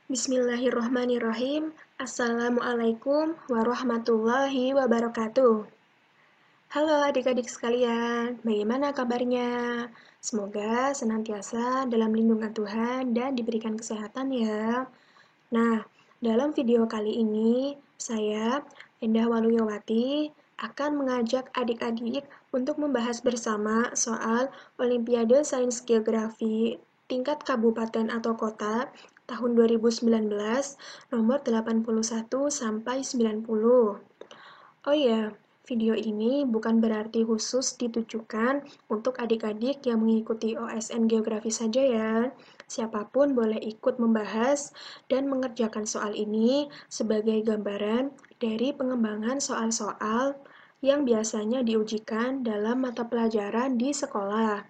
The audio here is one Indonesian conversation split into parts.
Bismillahirrohmanirrohim. Assalamualaikum warahmatullahi wabarakatuh. Halo adik-adik sekalian, bagaimana kabarnya? Semoga senantiasa dalam lindungan Tuhan dan diberikan kesehatan ya. Nah, dalam video kali ini, saya, Endah Waluyowati, akan mengajak adik-adik untuk membahas bersama soal Olimpiade Sains Geografi tingkat kabupaten atau kota tahun 2019 nomor 81 sampai 90. Oh iya, video ini bukan berarti khusus ditujukan untuk adik-adik yang mengikuti OSN Geografi saja ya. Siapapun boleh ikut membahas dan mengerjakan soal ini sebagai gambaran dari pengembangan soal-soal yang biasanya diujikan dalam mata pelajaran di sekolah.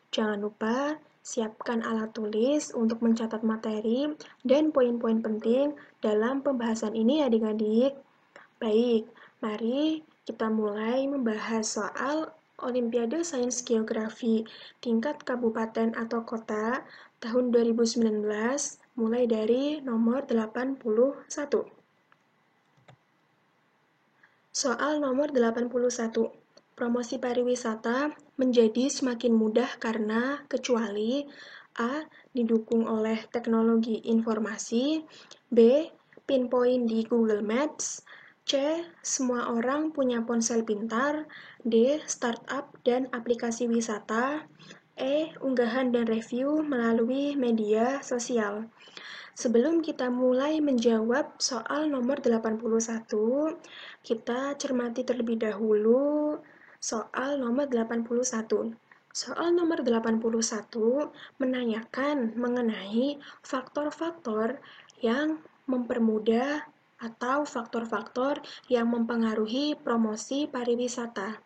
Jangan lupa siapkan alat tulis untuk mencatat materi dan poin-poin penting dalam pembahasan ini adik-adik. Baik, mari kita mulai membahas soal Olimpiade Sains Geografi tingkat kabupaten atau kota tahun 2019 mulai dari nomor 81. Soal nomor 81. Promosi pariwisata menjadi semakin mudah karena kecuali A. Didukung oleh teknologi informasi, B. Pinpoint di Google Maps, C. Semua orang punya ponsel pintar, D. Startup dan aplikasi wisata, E. Unggahan dan review melalui media sosial. Sebelum kita mulai menjawab soal nomor 81, kita cermati terlebih dahulu soal nomor 81. Soal nomor 81 menanyakan mengenai faktor-faktor yang mempermudah atau faktor-faktor yang mempengaruhi promosi pariwisata.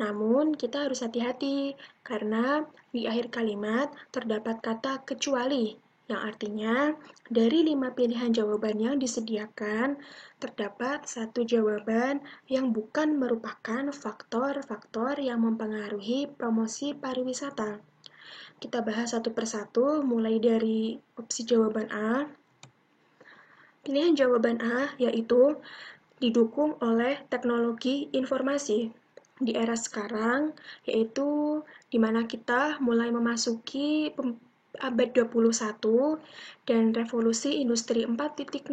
Namun, kita harus hati-hati karena di akhir kalimat terdapat kata kecuali, yang artinya dari 5 pilihan jawaban yang disediakan, terdapat satu jawaban yang bukan merupakan faktor-faktor yang mempengaruhi promosi pariwisata. Kita bahas satu persatu, mulai dari opsi jawaban A. Pilihan jawaban A yaitu didukung oleh teknologi informasi. Di era sekarang, yaitu di mana kita mulai memasuki abad 21 dan revolusi industri 4.0,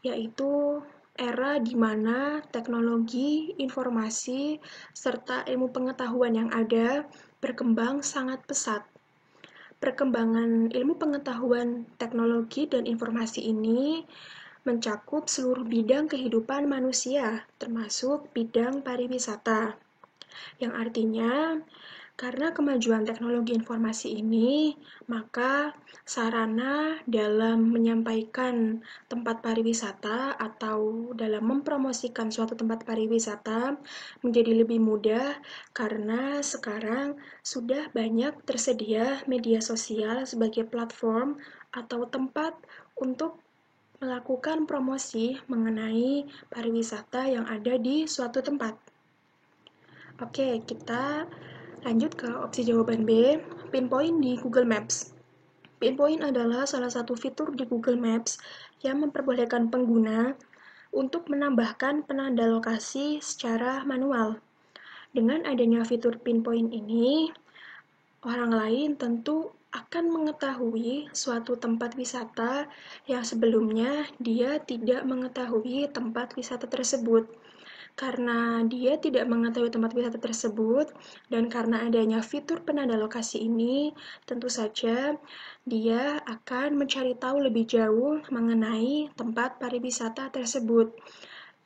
yaitu era di mana teknologi, informasi, serta ilmu pengetahuan yang ada berkembang sangat pesat. Perkembangan ilmu pengetahuan, teknologi, dan informasi ini mencakup seluruh bidang kehidupan manusia, termasuk bidang pariwisata. Yang artinya, karena kemajuan teknologi informasi ini, maka sarana dalam menyampaikan tempat pariwisata atau dalam mempromosikan suatu tempat pariwisata menjadi lebih mudah karena sekarang sudah banyak tersedia media sosial sebagai platform atau tempat untuk melakukan promosi mengenai pariwisata yang ada di suatu tempat. Oke, kita lanjut ke opsi jawaban B, pinpoint di Google Maps. Pinpoint adalah salah satu fitur di Google Maps yang memperbolehkan pengguna untuk menambahkan penanda lokasi secara manual. Dengan adanya fitur pinpoint ini, orang lain tentu akan mengetahui suatu tempat wisata yang sebelumnya dia tidak mengetahui tempat wisata tersebut. Karena dia tidak mengetahui tempat wisata tersebut, dan karena adanya fitur penanda lokasi ini, tentu saja dia akan mencari tahu lebih jauh mengenai tempat pariwisata tersebut,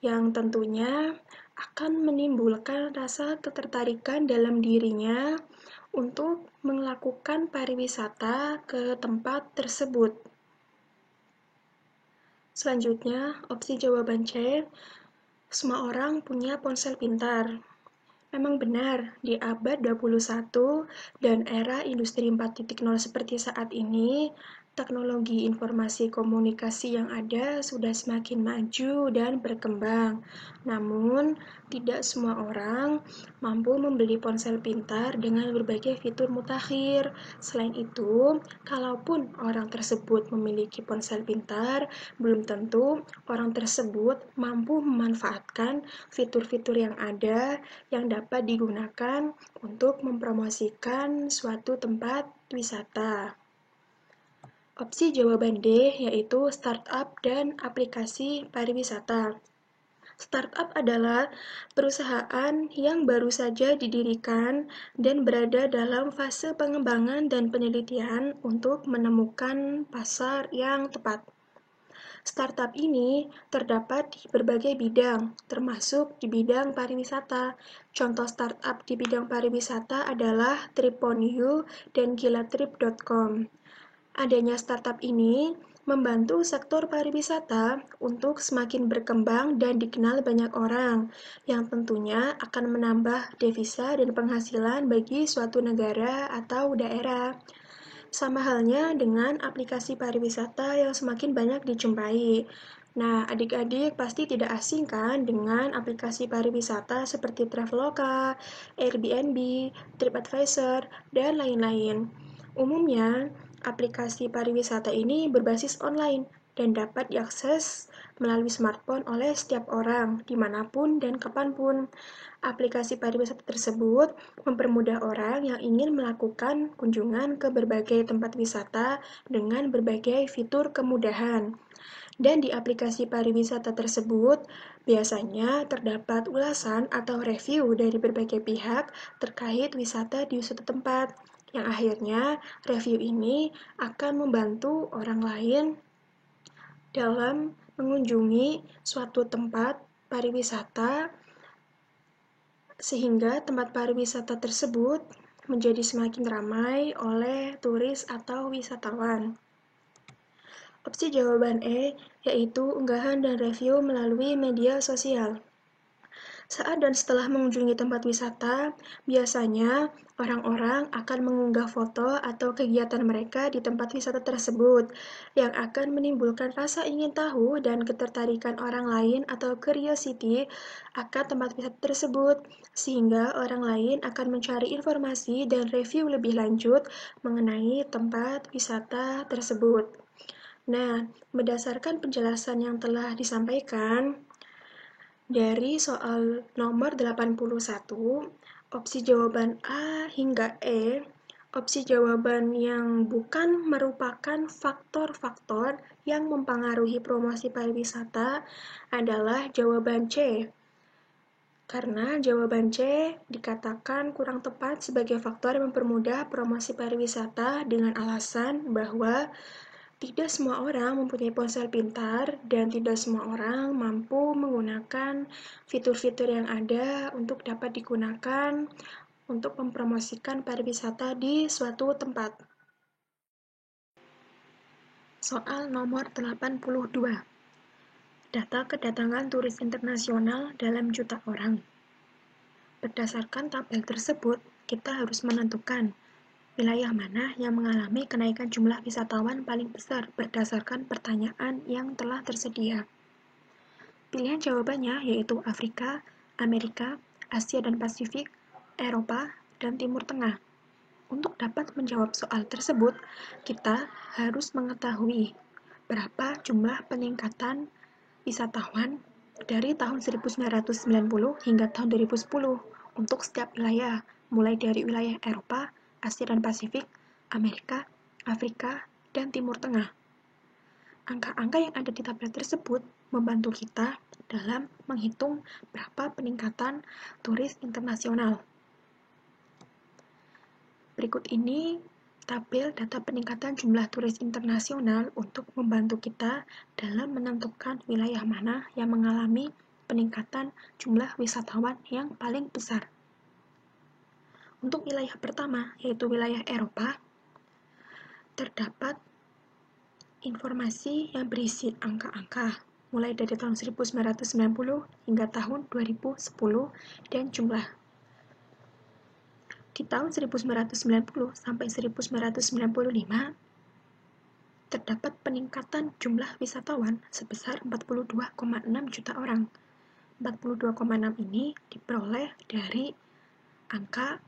yang tentunya akan menimbulkan rasa ketertarikan dalam dirinya untuk melakukan pariwisata ke tempat tersebut. Selanjutnya, opsi jawaban C, semua orang punya ponsel pintar. Memang benar, di abad 21 dan era industri 4.0 seperti saat ini, teknologi informasi komunikasi yang ada sudah semakin maju dan berkembang. Namun, tidak semua orang mampu membeli ponsel pintar dengan berbagai fitur mutakhir. Selain itu, kalaupun orang tersebut memiliki ponsel pintar, belum tentu orang tersebut mampu memanfaatkan fitur-fitur yang ada yang dapat digunakan untuk mempromosikan suatu tempat wisata. Opsi jawaban D yaitu startup dan aplikasi pariwisata. Startup adalah perusahaan yang baru saja didirikan dan berada dalam fase pengembangan dan penelitian untuk menemukan pasar yang tepat. Startup ini terdapat di berbagai bidang, termasuk di bidang pariwisata. Contoh startup di bidang pariwisata adalah Trip.you dan gilatrip.com. Adanya startup ini membantu sektor pariwisata untuk semakin berkembang dan dikenal banyak orang, yang tentunya akan menambah devisa dan penghasilan bagi suatu negara atau daerah. Sama halnya dengan aplikasi pariwisata yang semakin banyak dijumpai. Nah, adik-adik pasti tidak asing kan dengan aplikasi pariwisata seperti Traveloka, Airbnb, TripAdvisor, dan lain-lain. Umumnya, aplikasi pariwisata ini berbasis online dan dapat diakses melalui smartphone oleh setiap orang, dimanapun dan kapanpun. Aplikasi pariwisata tersebut mempermudah orang yang ingin melakukan kunjungan ke berbagai tempat wisata dengan berbagai fitur kemudahan. Dan di aplikasi pariwisata tersebut, biasanya terdapat ulasan atau review dari berbagai pihak terkait wisata di suatu tempat, yang akhirnya review ini akan membantu orang lain dalam mengunjungi suatu tempat pariwisata sehingga tempat pariwisata tersebut menjadi semakin ramai oleh turis atau wisatawan. Opsi jawaban E yaitu unggahan dan review melalui media sosial. Saat dan setelah mengunjungi tempat wisata, biasanya orang-orang akan mengunggah foto atau kegiatan mereka di tempat wisata tersebut, yang akan menimbulkan rasa ingin tahu dan ketertarikan orang lain atau curiosity akan tempat wisata tersebut, sehingga orang lain akan mencari informasi dan review lebih lanjut mengenai tempat wisata tersebut. Nah, berdasarkan penjelasan yang telah disampaikan, dari soal nomor 81, opsi jawaban A hingga E, opsi jawaban yang bukan merupakan faktor-faktor yang mempengaruhi promosi pariwisata adalah jawaban C. Karena jawaban C dikatakan kurang tepat sebagai faktor yang mempermudah promosi pariwisata dengan alasan bahwa tidak semua orang mempunyai ponsel pintar dan tidak semua orang mampu menggunakan fitur-fitur yang ada untuk dapat digunakan untuk mempromosikan pariwisata di suatu tempat. Soal nomor 82. Data kedatangan turis internasional dalam juta orang. Berdasarkan tabel tersebut, kita harus menentukan wilayah mana yang mengalami kenaikan jumlah wisatawan paling besar berdasarkan pertanyaan yang telah tersedia. Pilihan jawabannya yaitu Afrika, Amerika, Asia dan Pasifik, Eropa, dan Timur Tengah. Untuk dapat menjawab soal tersebut, kita harus mengetahui berapa jumlah peningkatan wisatawan dari tahun 1990 hingga tahun 2010 untuk setiap wilayah, mulai dari wilayah Eropa, Asia dan Pasifik, Amerika, Afrika, dan Timur Tengah. Angka-angka yang ada di tabel tersebut membantu kita dalam menghitung berapa peningkatan turis internasional. Berikut ini tabel data peningkatan jumlah turis internasional untuk membantu kita dalam menentukan wilayah mana yang mengalami peningkatan jumlah wisatawan yang paling besar. Untuk wilayah pertama, yaitu wilayah Eropa, terdapat informasi yang berisi angka-angka mulai dari tahun 1990 hingga tahun 2010 dan jumlah Di tahun 1990 sampai 1995, terdapat peningkatan jumlah wisatawan sebesar 42,6 juta orang. 42,6 ini diperoleh dari angka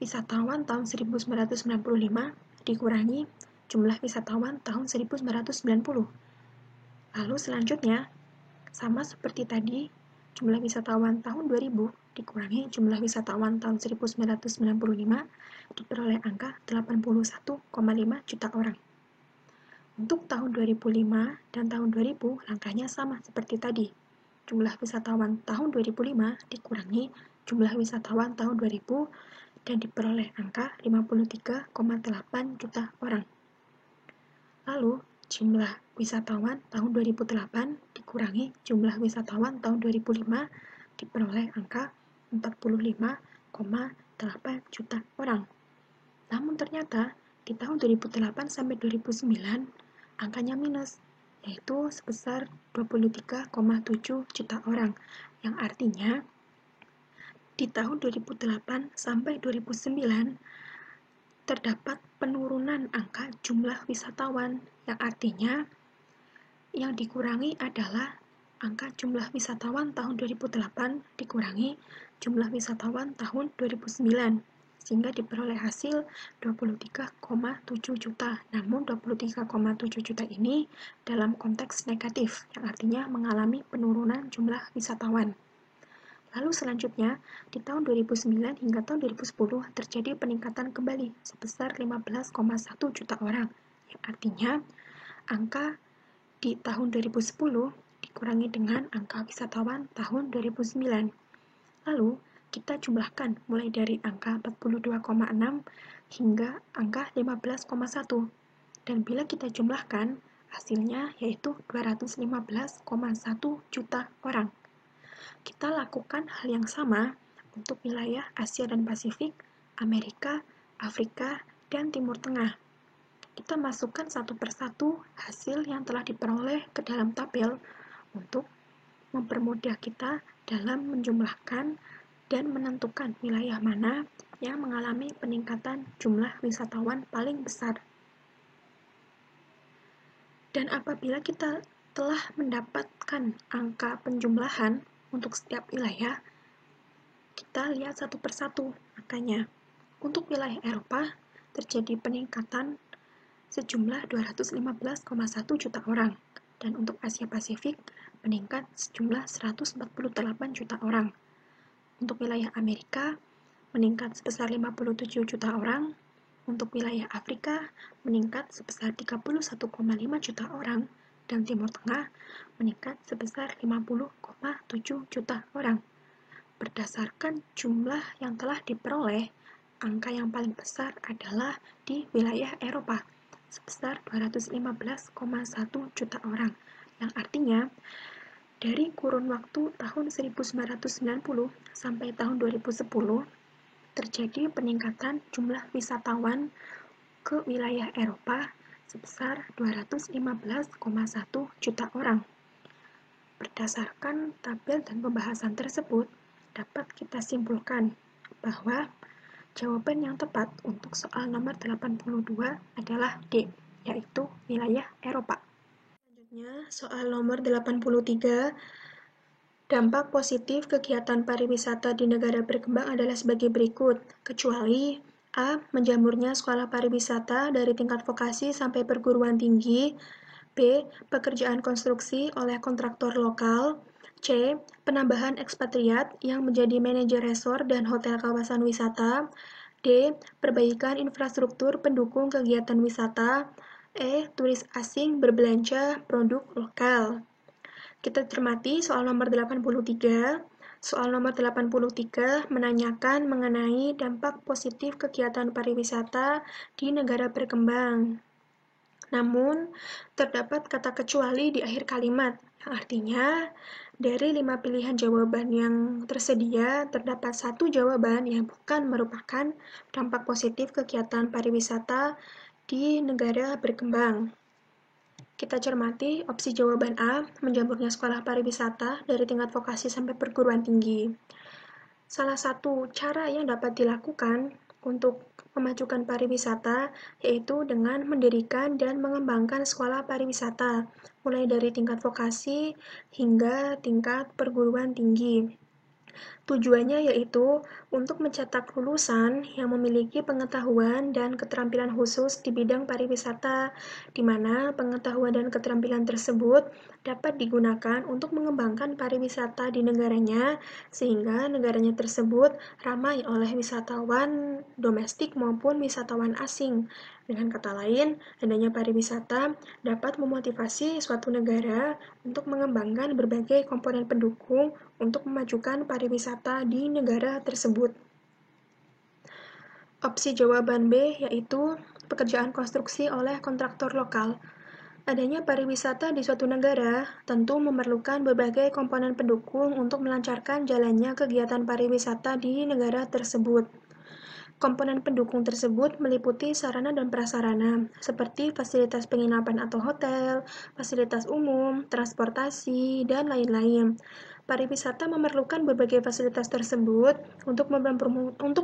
wisatawan tahun 1995 dikurangi jumlah wisatawan tahun 1990. Lalu selanjutnya, sama seperti tadi, jumlah wisatawan tahun 2000 dikurangi jumlah wisatawan tahun 1995 diperoleh angka 81,5 juta orang. Untuk tahun 2005 dan tahun 2000, angkanya sama seperti tadi. Jumlah wisatawan tahun 2005 dikurangi jumlah wisatawan tahun 2000 dan diperoleh angka 53,8 juta orang. Lalu, jumlah wisatawan tahun 2008 dikurangi jumlah wisatawan tahun 2005 diperoleh angka 45,8 juta orang. Namun ternyata di tahun 2008 sampai 2009 angkanya minus, yaitu sebesar 23,7 juta orang, yang artinya di tahun 2008 sampai 2009 terdapat penurunan angka jumlah wisatawan, yang artinya yang dikurangi adalah angka jumlah wisatawan tahun 2008 dikurangi jumlah wisatawan tahun 2009, sehingga diperoleh hasil 23,7 juta. Namun 23,7 juta ini dalam konteks negatif, yang artinya mengalami penurunan jumlah wisatawan. Lalu selanjutnya, di tahun 2009 hingga tahun 2010 terjadi peningkatan kembali sebesar 15,1 juta orang, yang artinya angka di tahun 2010 dikurangi dengan angka wisatawan tahun 2009. Lalu, kita jumlahkan mulai dari angka 42,6 hingga angka 15,1. Dan bila kita jumlahkan, hasilnya yaitu 215,1 juta orang. Kita lakukan hal yang sama untuk wilayah Asia dan Pasifik, Amerika, Afrika, dan Timur Tengah. Kita masukkan satu persatu hasil yang telah diperoleh ke dalam tabel untuk mempermudah kita dalam menjumlahkan dan menentukan wilayah mana yang mengalami peningkatan jumlah wisatawan paling besar. Dan apabila kita telah mendapatkan angka penjumlahan untuk setiap wilayah, kita lihat satu persatu angkanya. Untuk wilayah Eropa, terjadi peningkatan sejumlah 215,1 juta orang, dan untuk Asia Pasifik meningkat sejumlah 148 juta orang. Untuk wilayah Amerika meningkat sebesar 57 juta orang, untuk wilayah Afrika meningkat sebesar 31,5 juta orang, dan Timur Tengah meningkat sebesar 50,7 juta orang. Berdasarkan jumlah yang telah diperoleh, angka yang paling besar adalah di wilayah Eropa, sebesar 215,1 juta orang, yang artinya dari kurun waktu tahun 1990 sampai tahun 2010 terjadi peningkatan jumlah wisatawan ke wilayah Eropa sebesar 215,1 juta orang. Berdasarkan tabel dan pembahasan tersebut, dapat kita simpulkan bahwa jawaban yang tepat untuk soal nomor 82 adalah D, yaitu wilayah Eropa. Selanjutnya, soal nomor 83, dampak positif kegiatan pariwisata di negara berkembang adalah sebagai berikut, kecuali A. Menjamurnya sekolah pariwisata dari tingkat vokasi sampai perguruan tinggi. B. Pekerjaan konstruksi oleh kontraktor lokal. C. Penambahan ekspatriat yang menjadi manajer resort dan hotel kawasan wisata. D. Perbaikan infrastruktur pendukung kegiatan wisata. E. Turis asing berbelanja produk lokal. Kita cermati soal nomor 83. Soal nomor 83 menanyakan mengenai dampak positif kegiatan pariwisata di negara berkembang. Namun, terdapat kata kecuali di akhir kalimat, yang artinya dari 5 pilihan jawaban yang tersedia, terdapat satu jawaban yang bukan merupakan dampak positif kegiatan pariwisata di negara berkembang. Kita cermati opsi jawaban A, menjamurnya sekolah pariwisata dari tingkat vokasi sampai perguruan tinggi. Salah satu cara yang dapat dilakukan untuk memajukan pariwisata, yaitu dengan mendirikan dan mengembangkan sekolah pariwisata, mulai dari tingkat vokasi hingga tingkat perguruan tinggi. Tujuannya yaitu untuk mencetak lulusan yang memiliki pengetahuan dan keterampilan khusus di bidang pariwisata, di mana pengetahuan dan keterampilan tersebut dapat digunakan untuk mengembangkan pariwisata di negaranya, sehingga negaranya tersebut ramai oleh wisatawan domestik maupun wisatawan asing. Dengan kata lain, adanya pariwisata dapat memotivasi suatu negara untuk mengembangkan berbagai komponen pendukung untuk memajukan pariwisata di negara tersebut. Opsi jawaban B yaitu pekerjaan konstruksi oleh kontraktor lokal. Adanya pariwisata di suatu negara tentu memerlukan berbagai komponen pendukung untuk melancarkan jalannya kegiatan pariwisata di negara tersebut. Komponen pendukung tersebut meliputi sarana dan prasarana, seperti fasilitas penginapan atau hotel, fasilitas umum, transportasi, dan lain-lain. Pariwisata memerlukan berbagai fasilitas tersebut untuk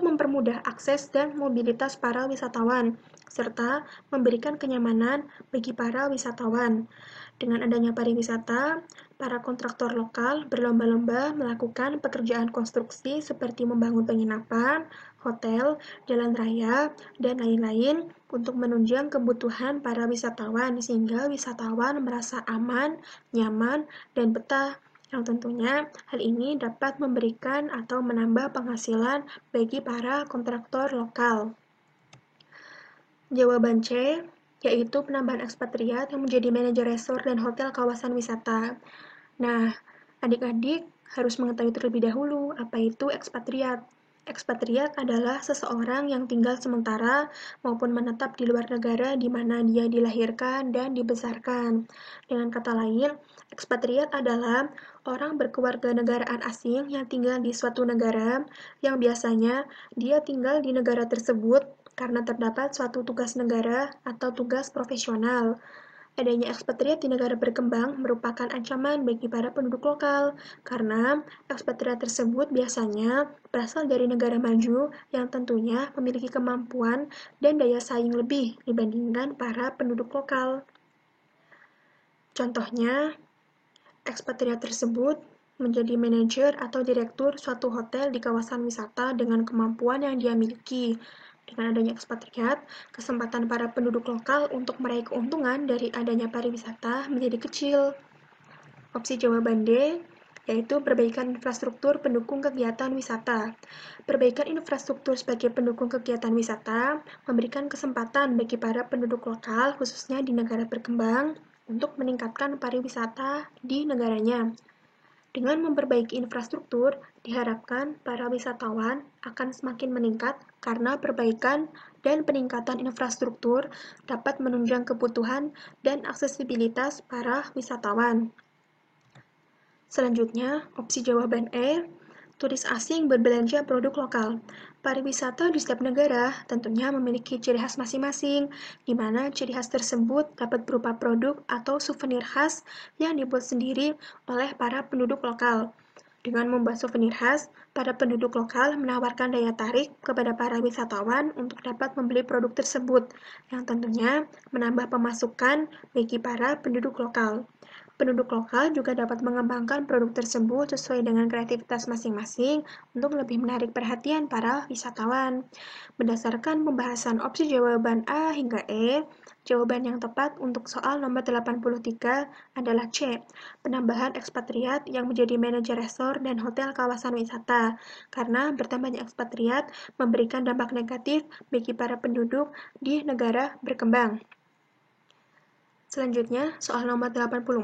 mempermudah akses dan mobilitas para wisatawan, serta memberikan kenyamanan bagi para wisatawan. Dengan adanya pariwisata, para kontraktor lokal berlomba-lomba melakukan pekerjaan konstruksi seperti membangun penginapan, hotel, jalan raya, dan lain-lain untuk menunjang kebutuhan para wisatawan sehingga wisatawan merasa aman, nyaman, dan betah. Yang tentunya hal ini dapat memberikan atau menambah penghasilan bagi para kontraktor lokal. Jawaban C yaitu penambahan ekspatriat yang menjadi manajer resort dan hotel kawasan wisata. Nah, adik-adik harus mengetahui terlebih dahulu apa itu ekspatriat. Ekspatriat adalah seseorang yang tinggal sementara maupun menetap di luar negara di mana dia dilahirkan dan dibesarkan. Dengan kata lain, ekspatriat adalah orang berkewarganegaraan asing yang tinggal di suatu negara yang biasanya dia tinggal di negara tersebut karena terdapat suatu tugas negara atau tugas profesional. Adanya ekspatriat di negara berkembang merupakan ancaman bagi para penduduk lokal, karena ekspatriat tersebut biasanya berasal dari negara maju yang tentunya memiliki kemampuan dan daya saing lebih dibandingkan para penduduk lokal. Contohnya, ekspatriat tersebut menjadi manajer atau direktur suatu hotel di kawasan wisata dengan kemampuan yang dia miliki. Dengan adanya ekspatriat, kesempatan para penduduk lokal untuk meraih keuntungan dari adanya pariwisata menjadi kecil. Opsi jawaban D yaitu perbaikan infrastruktur pendukung kegiatan wisata. Perbaikan infrastruktur sebagai pendukung kegiatan wisata memberikan kesempatan bagi para penduduk lokal, khususnya di negara berkembang, untuk meningkatkan pariwisata di negaranya. Dengan memperbaiki infrastruktur, diharapkan para wisatawan akan semakin meningkat karena perbaikan dan peningkatan infrastruktur dapat menunjang kebutuhan dan aksesibilitas para wisatawan. Selanjutnya, opsi jawaban E, turis asing berbelanja produk lokal. Pariwisata di setiap negara tentunya memiliki ciri khas masing-masing, di mana ciri khas tersebut dapat berupa produk atau souvenir khas yang dibuat sendiri oleh para penduduk lokal. Dengan membuat souvenir khas, para penduduk lokal menawarkan daya tarik kepada para wisatawan untuk dapat membeli produk tersebut, yang tentunya menambah pemasukan bagi para penduduk lokal. Penduduk lokal juga dapat mengembangkan produk tersebut sesuai dengan kreativitas masing-masing untuk lebih menarik perhatian para wisatawan. Berdasarkan pembahasan opsi jawaban A hingga E, jawaban yang tepat untuk soal nomor 83 adalah C, penambahan ekspatriat yang menjadi manajer resort dan hotel kawasan wisata, karena bertambahnya ekspatriat memberikan dampak negatif bagi para penduduk di negara berkembang. Selanjutnya, soal nomor 84.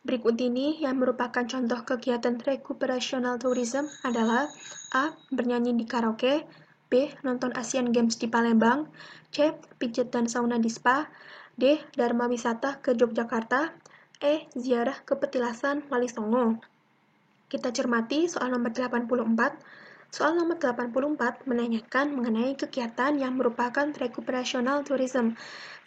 Berikut ini yang merupakan contoh kegiatan recuperational tourism adalah A. Bernyanyi di karaoke, B. Nonton Asian Games di Palembang, C. Pijet dan sauna di spa, D. Dharma wisata ke Yogyakarta, E. Ziarah ke Petilasan Wali Songo. Kita cermati soal nomor 84. Soal nomor 84 menanyakan mengenai kegiatan yang merupakan recuperational tourism.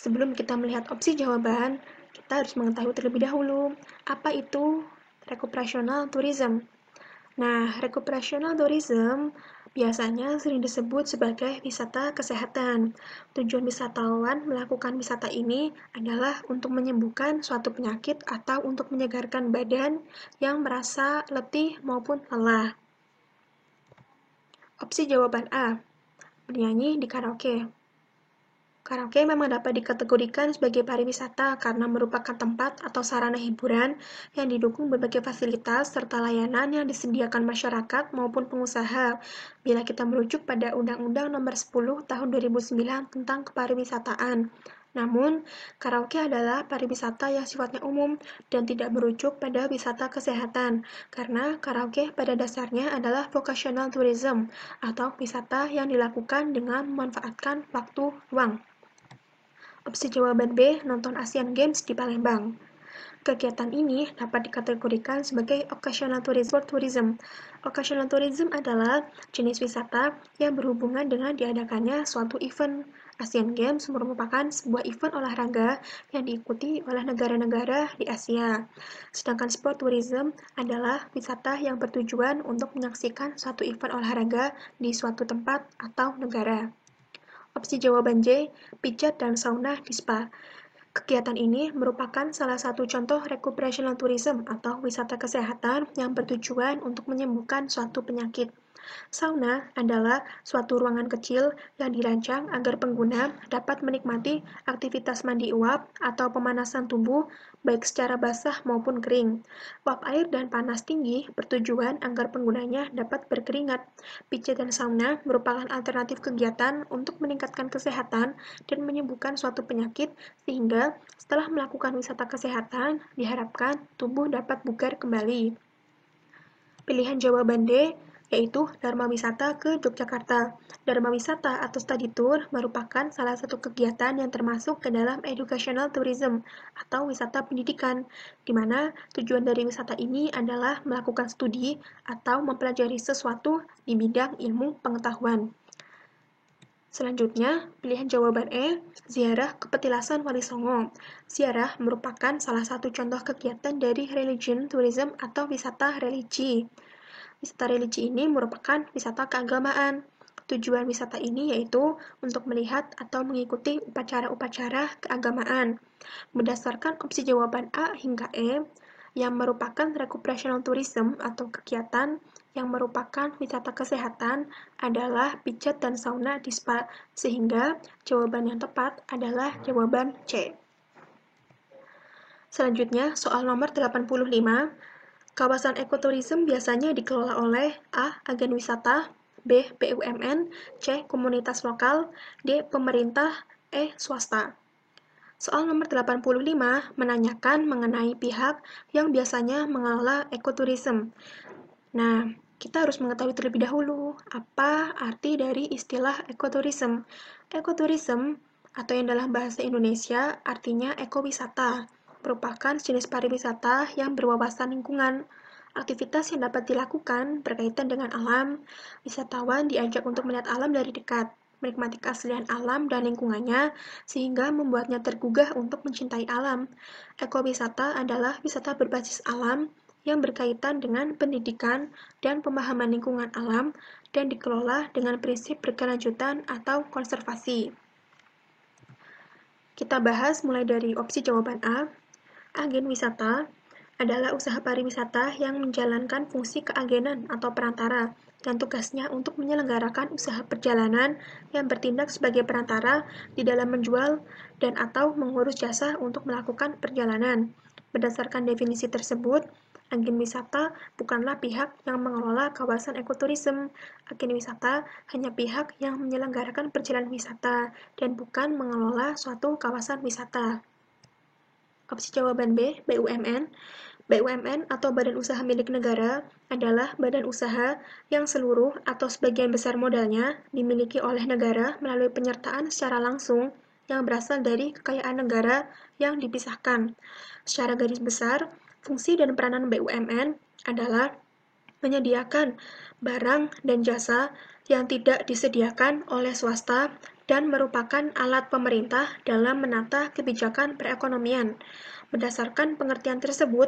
Sebelum kita melihat opsi jawaban, kita harus mengetahui terlebih dahulu apa itu recuperational tourism. Nah, recuperational tourism Biasanya sering disebut sebagai wisata kesehatan. Tujuan wisatawan melakukan wisata ini adalah untuk menyembuhkan suatu penyakit atau untuk menyegarkan badan yang merasa letih maupun lelah. Opsi jawaban A, bernyanyi di karaoke. Karaoke memang dapat dikategorikan sebagai pariwisata karena merupakan tempat atau sarana hiburan yang didukung berbagai fasilitas serta layanan yang disediakan masyarakat maupun pengusaha. Bila kita merujuk pada Undang-Undang Nomor 10 Tahun 2009 tentang Kepariwisataan. Namun, karaoke adalah pariwisata yang sifatnya umum dan tidak merujuk pada wisata kesehatan, karena karaoke pada dasarnya adalah vocational tourism atau wisata yang dilakukan dengan memanfaatkan waktu luang. Opsi jawaban B, nonton Asian Games di Palembang. Kegiatan ini dapat dikategorikan sebagai occasional tourism. Occasional tourism adalah jenis wisata yang berhubungan dengan diadakannya suatu event. Asian Games merupakan sebuah event olahraga yang diikuti oleh negara-negara di Asia. Sedangkan sport tourism adalah wisata yang bertujuan untuk menyaksikan suatu event olahraga di suatu tempat atau negara. Opsi jawaban J, pijat dan sauna di spa. Kegiatan ini merupakan salah satu contoh recreational tourism atau wisata kesehatan yang bertujuan untuk menyembuhkan suatu penyakit. Sauna adalah suatu ruangan kecil yang dirancang agar pengguna dapat menikmati aktivitas mandi uap atau pemanasan tubuh baik secara basah maupun kering. Uap air dan panas tinggi bertujuan agar penggunanya dapat berkeringat. Pijat dan sauna merupakan alternatif kegiatan untuk meningkatkan kesehatan dan menyembuhkan suatu penyakit sehingga setelah melakukan wisata kesehatan diharapkan tubuh dapat bugar kembali. Pilihan jawaban D yaitu Dharma Wisata ke Yogyakarta. Dharma Wisata atau study tour merupakan salah satu kegiatan yang termasuk ke dalam educational tourism atau wisata pendidikan, di mana tujuan dari wisata ini adalah melakukan studi atau mempelajari sesuatu di bidang ilmu pengetahuan. Selanjutnya, pilihan jawaban E, ziarah ke Petilasan Wali Songo. Ziarah merupakan salah satu contoh kegiatan dari religion tourism atau wisata religi. Wisata religi ini merupakan wisata keagamaan. Tujuan wisata ini yaitu untuk melihat atau mengikuti upacara-upacara keagamaan. Berdasarkan opsi jawaban A hingga E, yang merupakan recreational tourism atau kegiatan yang merupakan wisata kesehatan adalah pijat dan sauna di spa, sehingga jawaban yang tepat adalah jawaban C. Selanjutnya, soal nomor 85. Kawasan ekoturism biasanya dikelola oleh A. Agen wisata, B. BUMN, C. Komunitas lokal, D. Pemerintah, E. Swasta. Soal nomor 85 menanyakan mengenai pihak yang biasanya mengelola ekoturism. Nah, kita harus mengetahui terlebih dahulu apa arti dari istilah ekoturism. Ekoturism atau yang dalam bahasa Indonesia artinya ekowisata, merupakan jenis pariwisata yang berwawasan lingkungan. Aktivitas yang dapat dilakukan berkaitan dengan alam, wisatawan diajak untuk melihat alam dari dekat, menikmati keaslian alam dan lingkungannya, sehingga membuatnya tergugah untuk mencintai alam. Ekowisata adalah wisata berbasis alam yang berkaitan dengan pendidikan dan pemahaman lingkungan alam dan dikelola dengan prinsip berkelanjutan atau konservasi. Kita bahas mulai dari opsi jawaban A. Agen wisata adalah usaha pariwisata yang menjalankan fungsi keagenan atau perantara dan tugasnya untuk menyelenggarakan usaha perjalanan yang bertindak sebagai perantara di dalam menjual dan atau mengurus jasa untuk melakukan perjalanan. Berdasarkan definisi tersebut, agen wisata bukanlah pihak yang mengelola kawasan ekoturism. Agen wisata hanya pihak yang menyelenggarakan perjalanan wisata dan bukan mengelola suatu kawasan wisata. Opsi jawaban B, BUMN. BUMN atau Badan Usaha Milik Negara adalah badan usaha yang seluruh atau sebagian besar modalnya dimiliki oleh negara melalui penyertaan secara langsung yang berasal dari kekayaan negara yang dipisahkan. Secara garis besar, fungsi dan peranan BUMN adalah menyediakan barang dan jasa yang tidak disediakan oleh swasta dan merupakan alat pemerintah dalam menata kebijakan perekonomian. Berdasarkan pengertian tersebut,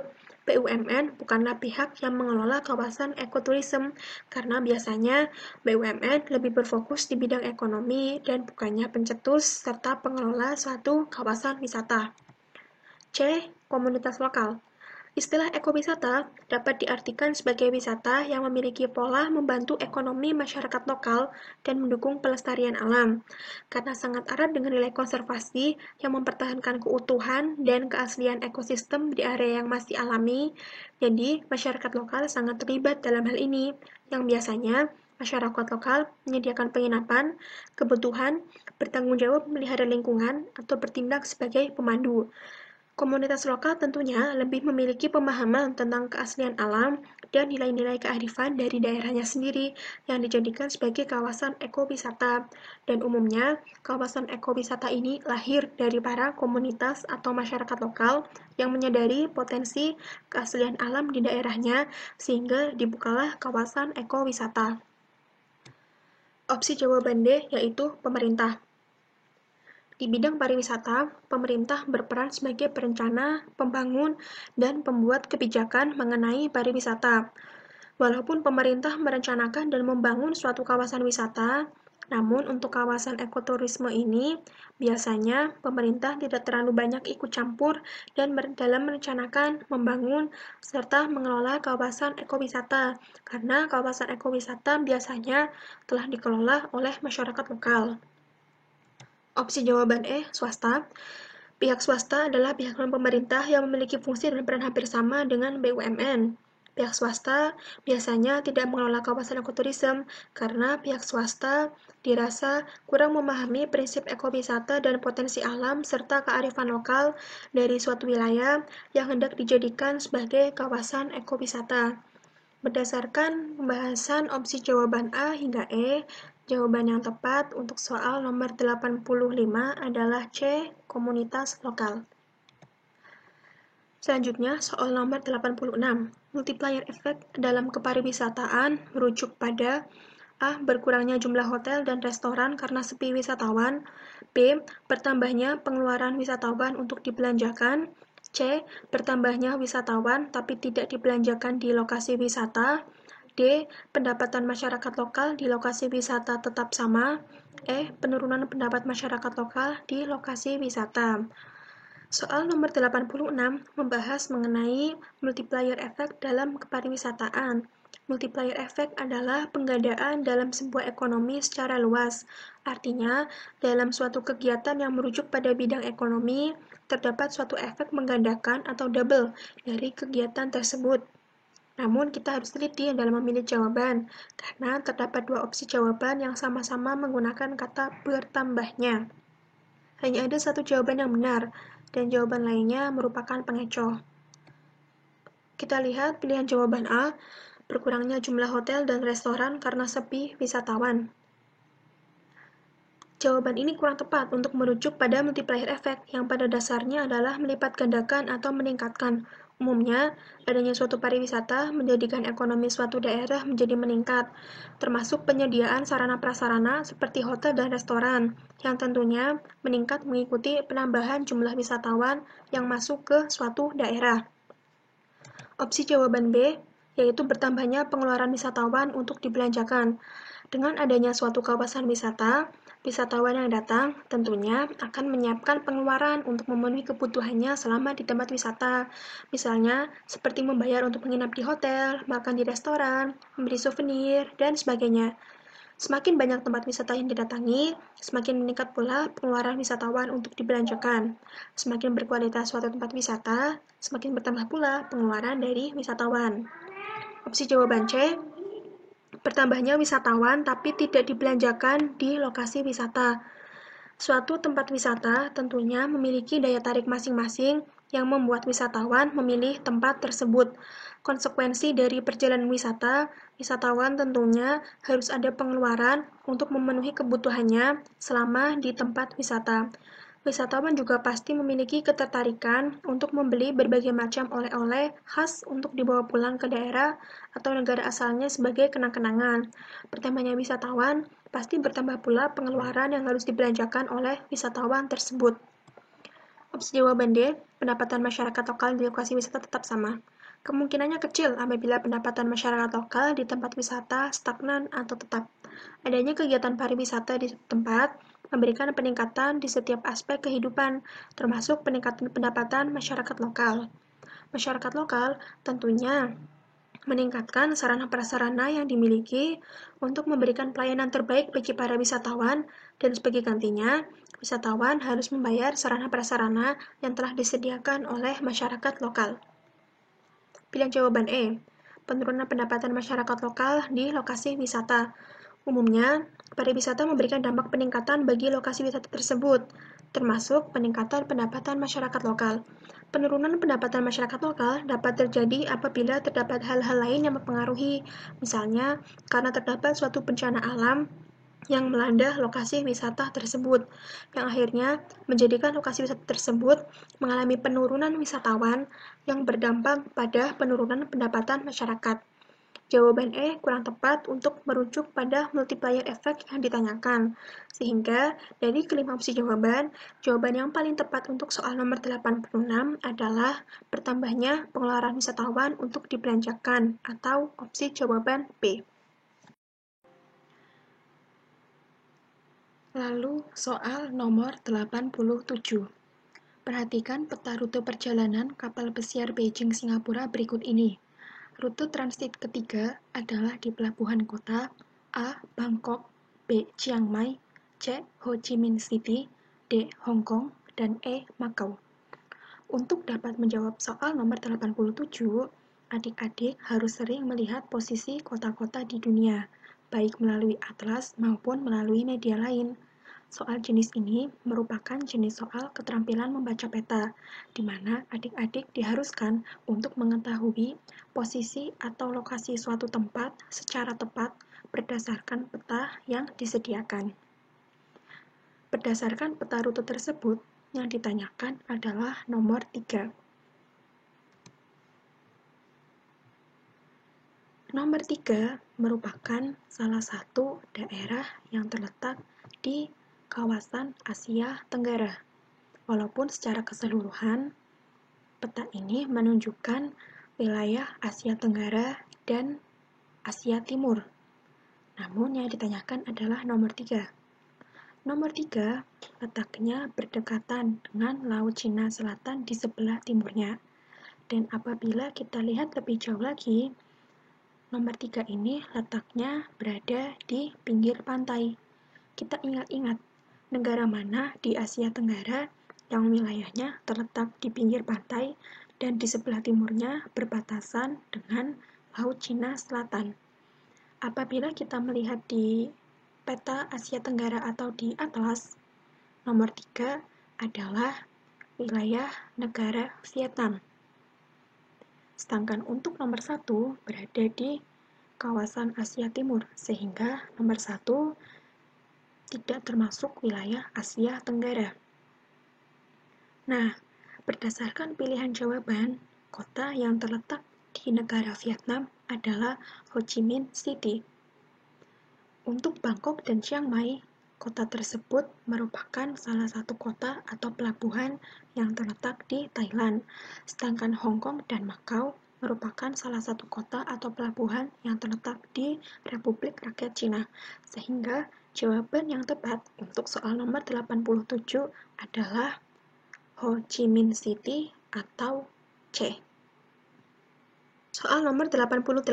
BUMN bukanlah pihak yang mengelola kawasan ekoturism, karena biasanya BUMN lebih berfokus di bidang ekonomi dan bukannya pencetus serta pengelola suatu kawasan wisata. C. Komunitas lokal. Istilah ekowisata dapat diartikan sebagai wisata yang memiliki pola membantu ekonomi masyarakat lokal dan mendukung pelestarian alam. Karena sangat erat dengan nilai konservasi yang mempertahankan keutuhan dan keaslian ekosistem di area yang masih alami, jadi masyarakat lokal sangat terlibat dalam hal ini, yang biasanya masyarakat lokal menyediakan penginapan, kebutuhan, bertanggung jawab memelihara lingkungan, atau bertindak sebagai pemandu. Komunitas lokal tentunya lebih memiliki pemahaman tentang keaslian alam dan nilai-nilai kearifan dari daerahnya sendiri yang dijadikan sebagai kawasan ekowisata. Dan umumnya, kawasan ekowisata ini lahir dari para komunitas atau masyarakat lokal yang menyadari potensi keaslian alam di daerahnya sehingga dibukalah kawasan ekowisata. Opsi jawaban D yaitu pemerintah. Di bidang pariwisata, pemerintah berperan sebagai perencana, pembangun, dan pembuat kebijakan mengenai pariwisata. Walaupun pemerintah merencanakan dan membangun suatu kawasan wisata, namun untuk kawasan ekoturisme ini, biasanya pemerintah tidak terlalu banyak ikut campur dan dalam merencanakan, membangun, serta mengelola kawasan ekowisata, karena kawasan ekowisata biasanya telah dikelola oleh masyarakat lokal. Opsi jawaban E, swasta. Pihak swasta adalah pihak non-pemerintah yang memiliki fungsi dan peran hampir sama dengan BUMN. Pihak swasta biasanya tidak mengelola kawasan ekoturism karena pihak swasta dirasa kurang memahami prinsip ekowisata dan potensi alam serta kearifan lokal dari suatu wilayah yang hendak dijadikan sebagai kawasan ekowisata. Berdasarkan pembahasan opsi jawaban A hingga E, jawaban yang tepat untuk soal nomor 85 adalah C, komunitas lokal. Selanjutnya, soal nomor 86. Multiplier effect dalam kepariwisataan merujuk pada A. Berkurangnya jumlah hotel dan restoran karena sepi wisatawan. B. Bertambahnya pengeluaran wisatawan untuk dibelanjakan. C. Bertambahnya wisatawan tapi tidak dibelanjakan di lokasi wisata. D. Pendapatan masyarakat lokal di lokasi wisata tetap sama. E. Penurunan pendapat masyarakat lokal di lokasi wisata. Soal nomor 86 membahas mengenai multiplier effect dalam kepariwisataan. Multiplier effect adalah penggandaan dalam sebuah ekonomi secara luas. Artinya, dalam suatu kegiatan yang merujuk pada bidang ekonomi, terdapat suatu efek menggandakan atau double dari kegiatan tersebut. Namun, kita harus teliti dalam memilih jawaban, karena terdapat dua opsi jawaban yang sama-sama menggunakan kata bertambahnya. Hanya ada satu jawaban yang benar, dan jawaban lainnya merupakan pengecoh. Kita lihat pilihan jawaban A, berkurangnya jumlah hotel dan restoran karena sepi wisatawan. Jawaban ini kurang tepat untuk merujuk pada multiplier effect yang pada dasarnya adalah melipat gandakan atau meningkatkan. Umumnya, adanya suatu pariwisata menjadikan ekonomi suatu daerah menjadi meningkat, termasuk penyediaan sarana-prasarana seperti hotel dan restoran, yang tentunya meningkat mengikuti penambahan jumlah wisatawan yang masuk ke suatu daerah. Opsi jawaban B, yaitu bertambahnya pengeluaran wisatawan untuk dibelanjakan. Dengan adanya suatu kawasan wisata, wisatawan yang datang tentunya akan menyiapkan pengeluaran untuk memenuhi kebutuhannya selama di tempat wisata. Misalnya, seperti membayar untuk menginap di hotel, makan di restoran, membeli souvenir, dan sebagainya. Semakin banyak tempat wisata yang didatangi, semakin meningkat pula pengeluaran wisatawan untuk dibelanjakan. Semakin berkualitas suatu tempat wisata, semakin bertambah pula pengeluaran dari wisatawan. Opsi jawaban C, bertambahnya wisatawan tapi tidak dibelanjakan di lokasi wisata. Suatu tempat wisata tentunya memiliki daya tarik masing-masing yang membuat wisatawan memilih tempat tersebut. Konsekuensi dari perjalanan wisata, wisatawan tentunya harus ada pengeluaran untuk memenuhi kebutuhannya selama di tempat wisata. Wisatawan juga pasti memiliki ketertarikan untuk membeli berbagai macam oleh-oleh khas untuk dibawa pulang ke daerah atau negara asalnya sebagai kenang-kenangan. Bertambahnya wisatawan, pasti bertambah pula pengeluaran yang harus dibelanjakan oleh wisatawan tersebut. Opsi jawaban D, pendapatan masyarakat lokal di lokasi wisata tetap sama. Kemungkinannya kecil apabila pendapatan masyarakat lokal di tempat wisata stagnan atau tetap. Adanya kegiatan pariwisata di tempat memberikan peningkatan di setiap aspek kehidupan, termasuk peningkatan pendapatan masyarakat lokal. Masyarakat lokal tentunya meningkatkan sarana prasarana yang dimiliki untuk memberikan pelayanan terbaik bagi para wisatawan, dan sebagai gantinya, wisatawan harus membayar sarana prasarana yang telah disediakan oleh masyarakat lokal. Pilihan jawaban E. Penurunan pendapatan masyarakat lokal di lokasi wisata. Umumnya, pariwisata memberikan dampak peningkatan bagi lokasi wisata tersebut, termasuk peningkatan pendapatan masyarakat lokal. Penurunan pendapatan masyarakat lokal dapat terjadi apabila terdapat hal-hal lain yang mempengaruhi, misalnya karena terdapat suatu bencana alam yang melanda lokasi wisata tersebut, yang akhirnya menjadikan lokasi wisata tersebut mengalami penurunan wisatawan yang berdampak pada penurunan pendapatan masyarakat. Jawaban E kurang tepat untuk merujuk pada multiplier effect yang ditanyakan. Sehingga dari kelima opsi jawaban yang paling tepat untuk soal nomor 86 adalah bertambahnya pengeluaran wisatawan untuk dibelanjakan, atau opsi jawaban B. Lalu soal nomor 87. Perhatikan peta rute perjalanan kapal pesiar Beijing-Singapura berikut ini. Rute transit ketiga adalah di pelabuhan kota A. Bangkok, B. Chiang Mai, C. Ho Chi Minh City, D. Hong Kong, dan E. Macau. Untuk dapat menjawab soal nomor 87, adik-adik harus sering melihat posisi kota-kota di dunia, baik melalui atlas maupun melalui media lain. Soal jenis ini merupakan jenis soal keterampilan membaca peta, di mana adik-adik diharuskan untuk mengetahui posisi atau lokasi suatu tempat secara tepat berdasarkan peta yang disediakan. Berdasarkan peta rute tersebut, yang ditanyakan adalah nomor 3. Nomor 3 merupakan salah satu daerah yang terletak di kawasan Asia Tenggara. Walaupun secara keseluruhan, peta ini menunjukkan wilayah Asia Tenggara dan Asia Timur. Namun yang ditanyakan adalah nomor 3. Nomor 3 letaknya berdekatan dengan Laut Cina Selatan di sebelah timurnya. Dan apabila kita lihat lebih jauh lagi, nomor 3 ini letaknya berada di pinggir pantai. Kita ingat-ingat, negara mana di Asia Tenggara yang wilayahnya terletak di pinggir pantai dan di sebelah timurnya berbatasan dengan Laut Cina Selatan. Apabila kita melihat di peta Asia Tenggara atau di atlas, nomor 3 adalah wilayah negara Vietnam. Sedangkan untuk nomor 1 berada di kawasan Asia Timur, sehingga nomor 1 tidak termasuk wilayah Asia Tenggara. Nah, berdasarkan pilihan jawaban, kota yang terletak di negara Vietnam adalah Ho Chi Minh City. Untuk Bangkok dan Chiang Mai, kota tersebut merupakan salah satu kota atau pelabuhan yang terletak di Thailand, sedangkan Hong Kong dan Macau merupakan salah satu kota atau pelabuhan yang terletak di Republik Rakyat Cina. Sehingga jawaban yang tepat untuk soal nomor 87 adalah Ho Chi Minh City atau C. Soal nomor 88.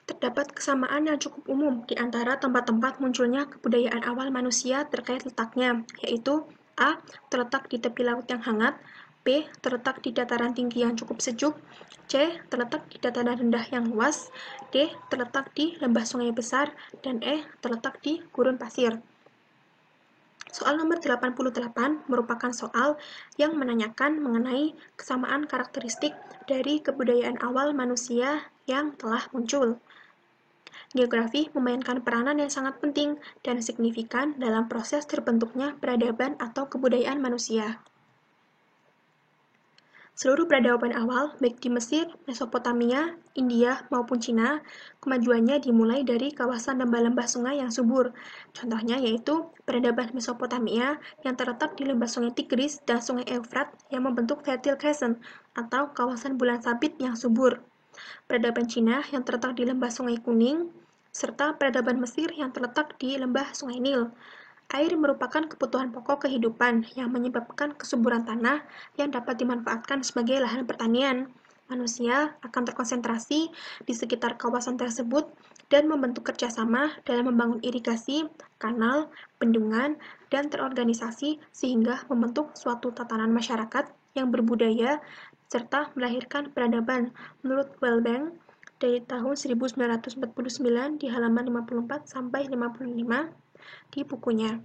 Terdapat kesamaan yang cukup umum di antara tempat-tempat munculnya kebudayaan awal manusia terkait letaknya, yaitu A. Terletak di tepi laut yang hangat, B. Terletak di dataran tinggi yang cukup sejuk, C. Terletak di dataran rendah yang luas, D. Terletak di lembah sungai besar, dan E. Terletak di gurun pasir. Soal nomor 88 merupakan soal yang menanyakan mengenai kesamaan karakteristik dari kebudayaan awal manusia yang telah muncul. Geografi memainkan peranan yang sangat penting dan signifikan dalam proses terbentuknya peradaban atau kebudayaan manusia. Seluruh peradaban awal, baik di Mesir, Mesopotamia, India, maupun Cina, kemajuannya dimulai dari kawasan lembah-lembah sungai yang subur. Contohnya yaitu peradaban Mesopotamia yang terletak di lembah sungai Tigris dan sungai Efrat yang membentuk Fertile Crescent atau kawasan bulan sabit yang subur. Peradaban Cina yang terletak di lembah sungai Kuning, serta peradaban Mesir yang terletak di lembah sungai Nil. Air merupakan kebutuhan pokok kehidupan yang menyebabkan kesuburan tanah yang dapat dimanfaatkan sebagai lahan pertanian. Manusia akan terkonsentrasi di sekitar kawasan tersebut dan membentuk kerjasama dalam membangun irigasi, kanal, bendungan, dan terorganisasi sehingga membentuk suatu tatanan masyarakat yang berbudaya serta melahirkan peradaban. Menurut Wellbank, dari tahun 1949 di halaman 54 sampai 55, di bukunya.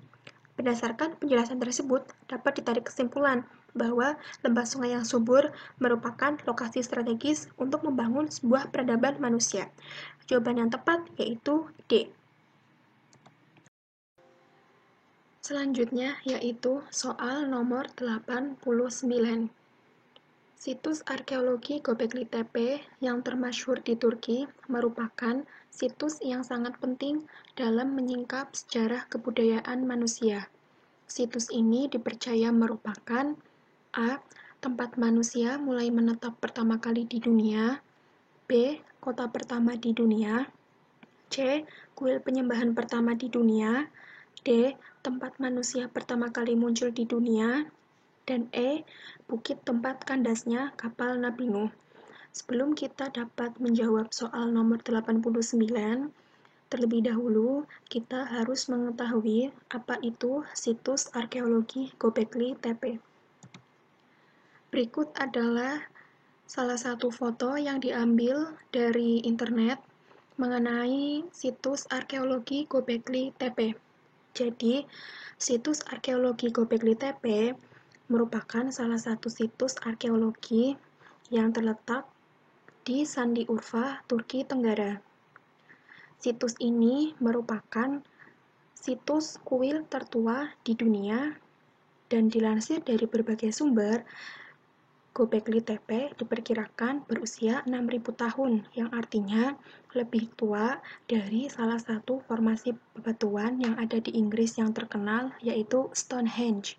Berdasarkan penjelasan tersebut, dapat ditarik kesimpulan bahwa lembah sungai yang subur merupakan lokasi strategis untuk membangun sebuah peradaban manusia. Jawaban yang tepat yaitu D. Selanjutnya yaitu soal nomor 89. Situs arkeologi Göbekli Tepe yang termasyhur di Turki merupakan situs yang sangat penting dalam menyingkap sejarah kebudayaan manusia. Situs ini dipercaya merupakan A. Tempat manusia mulai menetap pertama kali di dunia, B. Kota pertama di dunia, C. Kuil penyembahan pertama di dunia, D. Tempat manusia pertama kali muncul di dunia, dan E. Bukit tempat kandasnya kapal Nabi Nuh. Sebelum kita dapat menjawab soal nomor 89, terlebih dahulu kita harus mengetahui apa itu situs arkeologi Göbekli Tepe. Berikut adalah salah satu foto yang diambil dari internet mengenai situs arkeologi Göbekli Tepe. Jadi, situs arkeologi Göbekli Tepe merupakan salah satu situs arkeologi yang terletak di Sandi Urfa, Turki Tenggara. Situs ini merupakan situs kuil tertua di dunia dan dilansir dari berbagai sumber, Göbekli Tepe diperkirakan berusia 6.000 tahun, yang artinya lebih tua dari salah satu formasi bebatuan yang ada di Inggris yang terkenal, yaitu Stonehenge.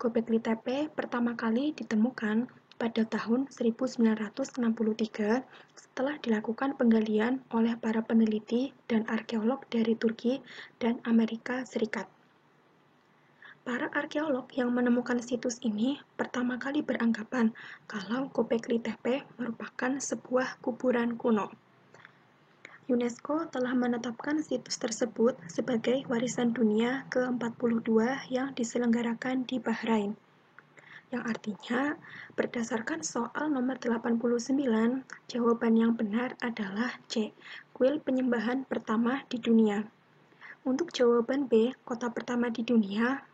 Göbekli Tepe pertama kali ditemukan pada tahun 1963 setelah dilakukan penggalian oleh para peneliti dan arkeolog dari Turki dan Amerika Serikat. Para arkeolog yang menemukan situs ini pertama kali beranggapan kalau Göbekli Tepe merupakan sebuah kuburan kuno. UNESCO telah menetapkan situs tersebut sebagai warisan dunia ke-42 yang diselenggarakan di Bahrain. Yang artinya, berdasarkan soal nomor 89, jawaban yang benar adalah C, kuil penyembahan pertama di dunia. Untuk jawaban B, kota pertama di dunia,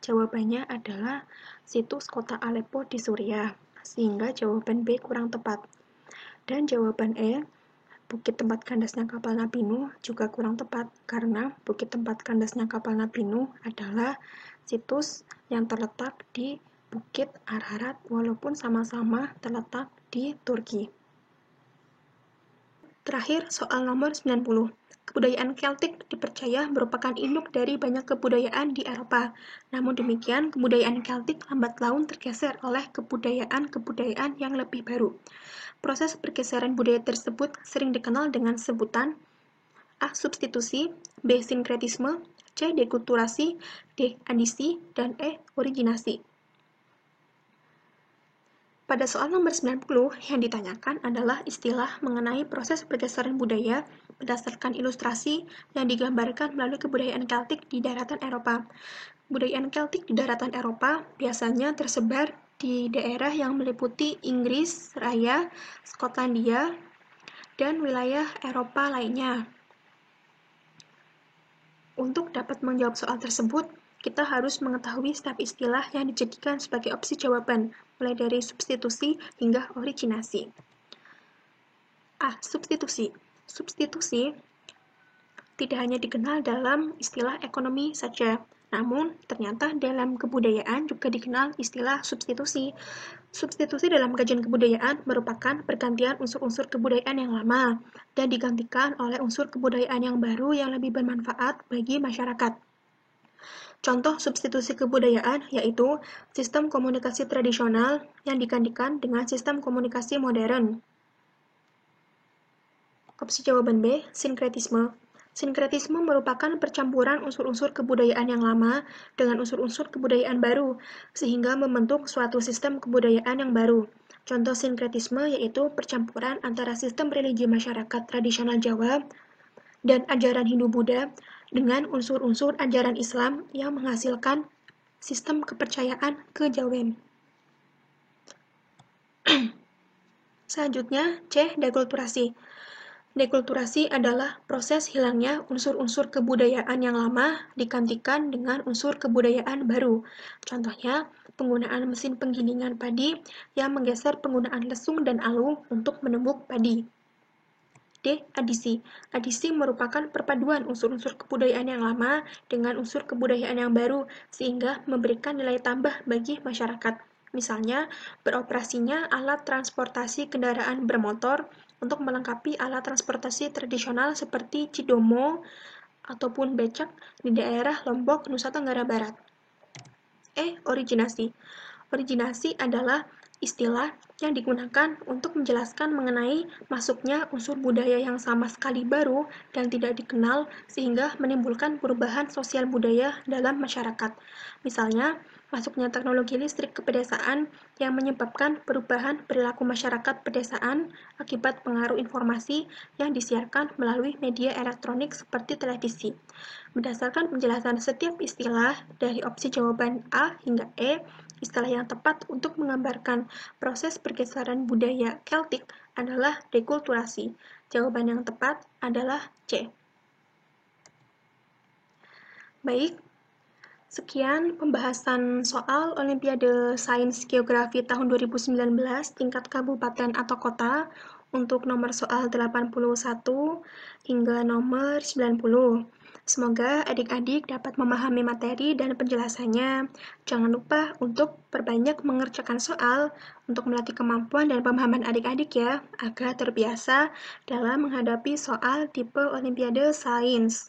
jawabannya adalah situs kota Aleppo di Suriah, sehingga jawaban B kurang tepat. Dan jawaban E, bukit tempat kandasnya kapal Nabi Nuh juga kurang tepat, karena bukit tempat kandasnya kapal Nabi Nuh adalah situs yang terletak di Bukit Ararat, walaupun sama-sama terletak di Turki. Terakhir, soal nomor 90. Kebudayaan Keltik dipercaya merupakan induk dari banyak kebudayaan di Eropa. Namun demikian, kebudayaan Keltik lambat laun tergeser oleh kebudayaan-kebudayaan yang lebih baru. Proses pergeseran budaya tersebut sering dikenal dengan sebutan A. Substitusi, B. Sinkretisme, C. Dekulturasi, D. Adisi, dan E. Originasi. Pada soal nomor 90, yang ditanyakan adalah istilah mengenai proses pergeseran budaya berdasarkan ilustrasi yang digambarkan melalui kebudayaan Keltik di daratan Eropa. Kebudayaan Keltik di daratan Eropa biasanya tersebar di daerah yang meliputi Inggris Raya, Skotlandia, dan wilayah Eropa lainnya. Untuk dapat menjawab soal tersebut, kita harus mengetahui setiap istilah yang dijadikan sebagai opsi jawaban, mulai dari substitusi hingga originasi. A. Substitusi. Substitusi tidak hanya dikenal dalam istilah ekonomi saja, Namun, ternyata dalam kebudayaan juga dikenal istilah substitusi. Substitusi dalam kajian kebudayaan merupakan pergantian unsur-unsur kebudayaan yang lama dan digantikan oleh unsur kebudayaan yang baru yang lebih bermanfaat bagi masyarakat. Contoh substitusi kebudayaan yaitu sistem komunikasi tradisional yang digantikan dengan sistem komunikasi modern. Opsi jawaban B, sinkretisme. Sinkretisme merupakan percampuran unsur-unsur kebudayaan yang lama dengan unsur-unsur kebudayaan baru, sehingga membentuk suatu sistem kebudayaan yang baru. Contoh sinkretisme yaitu percampuran antara sistem religi masyarakat tradisional Jawa dan ajaran Hindu-Buddha dengan unsur-unsur ajaran Islam yang menghasilkan sistem kepercayaan kejawen. Selanjutnya, C. Dekulturasi. Dekulturasi adalah proses hilangnya unsur-unsur kebudayaan yang lama digantikan dengan unsur kebudayaan baru. Contohnya, penggunaan mesin penggilingan padi yang menggeser penggunaan lesung dan alu untuk menumbuk padi. D. Adisi. Adisi merupakan perpaduan unsur-unsur kebudayaan yang lama dengan unsur kebudayaan yang baru, sehingga memberikan nilai tambah bagi masyarakat. Misalnya, beroperasinya alat transportasi kendaraan bermotor untuk melengkapi alat transportasi tradisional seperti cidomo ataupun becak di daerah Lombok, Nusa Tenggara Barat. E. Originasi. Originasi adalah istilah yang digunakan untuk menjelaskan mengenai masuknya unsur budaya yang sama sekali baru dan tidak dikenal sehingga menimbulkan perubahan sosial budaya dalam masyarakat. Misalnya, masuknya teknologi listrik ke pedesaan yang menyebabkan perubahan perilaku masyarakat pedesaan akibat pengaruh informasi yang disiarkan melalui media elektronik seperti televisi. Berdasarkan penjelasan setiap istilah dari opsi jawaban A hingga E, istilah yang tepat untuk menggambarkan proses pergeseran budaya Keltik adalah dekulturasi. Jawaban yang tepat adalah C. Baik, sekian pembahasan soal Olimpiade Sains Geografi tahun 2019 tingkat kabupaten atau kota untuk nomor soal 81 hingga nomor 90. Semoga adik-adik dapat memahami materi dan penjelasannya. Jangan lupa untuk perbanyak mengerjakan soal untuk melatih kemampuan dan pemahaman adik-adik ya, agar terbiasa dalam menghadapi soal tipe Olimpiade Sains.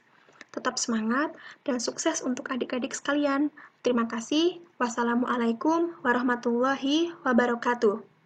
Tetap semangat dan sukses untuk adik-adik sekalian. Terima kasih. Wassalamualaikum warahmatullahi wabarakatuh.